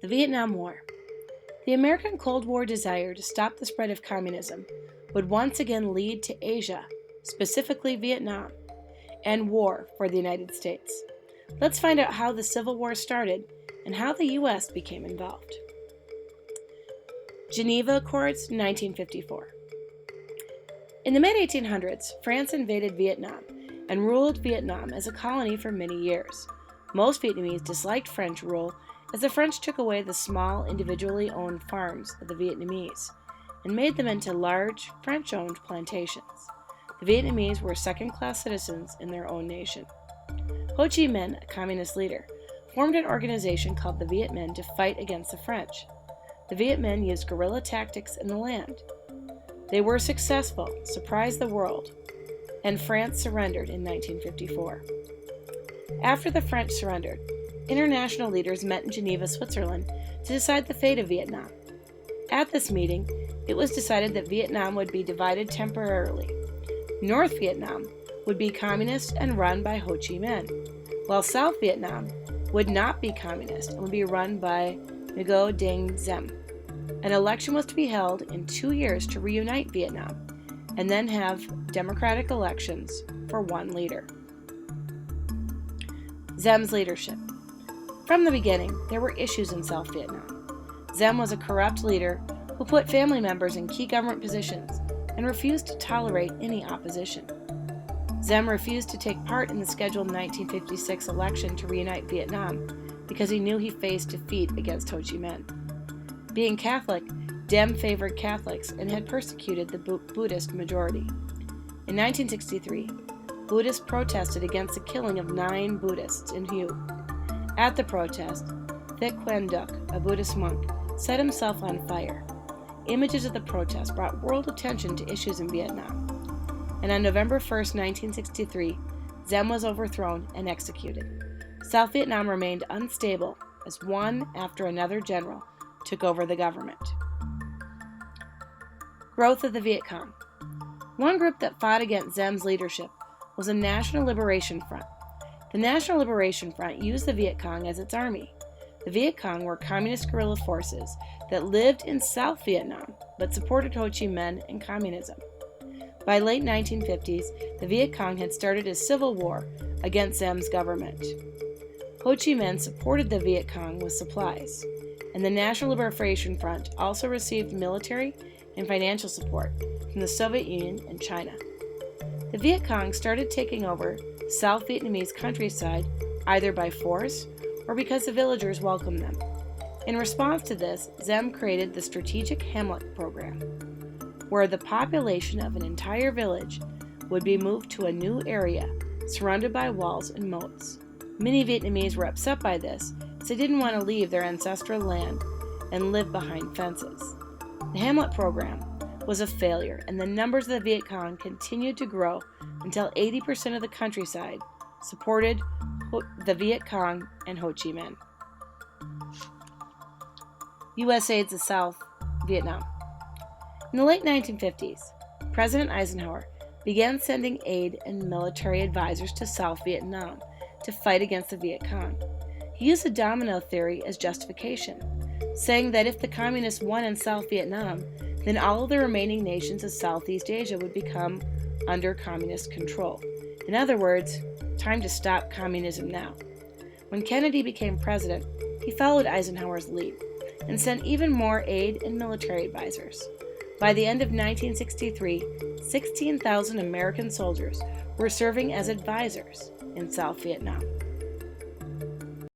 The Vietnam War. The American Cold War desire to stop the spread of communism would once again lead to Asia, specifically Vietnam, and war for the United States. Let's find out how the Civil War started and how the U.S. became involved. Geneva Accords, 1954. In the mid-1800s, France invaded Vietnam and ruled Vietnam as a colony for many years. Most Vietnamese disliked French rule as the French took away the small, individually owned farms of the Vietnamese and made them into large, French-owned plantations. The Vietnamese were second-class citizens in their own nation. Ho Chi Minh, a communist leader, formed an organization called the Viet Minh to fight against the French. The Viet Minh used guerrilla tactics in the land. They were successful, surprised the world, and France surrendered in 1954. After the French surrendered, international leaders met in Geneva, Switzerland, to decide the fate of Vietnam. At this meeting, it was decided that Vietnam would be divided temporarily. North Vietnam would be communist and run by Ho Chi Minh, while South Vietnam would not be communist and would be run by Ngo Dinh Diem. An election was to be held in 2 years to reunite Vietnam, and then have democratic elections for one leader. Diem's leadership. From the beginning, there were issues in South Vietnam. Diem was a corrupt leader who put family members in key government positions and refused to tolerate any opposition. Diem refused to take part in the scheduled 1956 election to reunite Vietnam because he knew he faced defeat against Ho Chi Minh. Being Catholic, Diem favored Catholics and had persecuted the Buddhist majority. In 1963, Buddhists protested against the killing of 9 Buddhists in Hue. At the protest, Thich Quang Duc, a Buddhist monk, set himself on fire. Images of the protest brought world attention to issues in Vietnam. And on November 1, 1963, Diem was overthrown and executed. South Vietnam remained unstable as one after another general took over the government. Growth of the Viet Cong. One group that fought against Diem's leadership was the National Liberation Front. The National Liberation Front used the Viet Cong as its army. The Viet Cong were communist guerrilla forces that lived in South Vietnam but supported Ho Chi Minh and communism. By late 1950s, the Viet Cong had started a civil war against Diem's government. Ho Chi Minh supported the Viet Cong with supplies, and the National Liberation Front also received military and financial support from the Soviet Union and China. The Viet Cong started taking over South Vietnamese countryside either by force or because the villagers welcomed them. In response to this, Diem created the Strategic Hamlet Program, where the population of an entire village would be moved to a new area surrounded by walls and moats. Many Vietnamese were upset by this, as they didn't want to leave their ancestral land and live behind fences. The Hamlet Program was a failure, and the numbers of the Viet Cong continued to grow until 80% of the countryside supported the Viet Cong and Ho Chi Minh. U.S. aid to South Vietnam. In the late 1950s, President Eisenhower began sending aid and military advisors to South Vietnam to fight against the Viet Cong. He used the domino theory as justification, saying that if the communists won in South Vietnam, then all of the remaining nations of Southeast Asia would become under communist control. In other words, time to stop communism now. When Kennedy became president, he followed Eisenhower's lead and sent even more aid and military advisors. By the end of 1963, 16,000 American soldiers were serving as advisors in South Vietnam.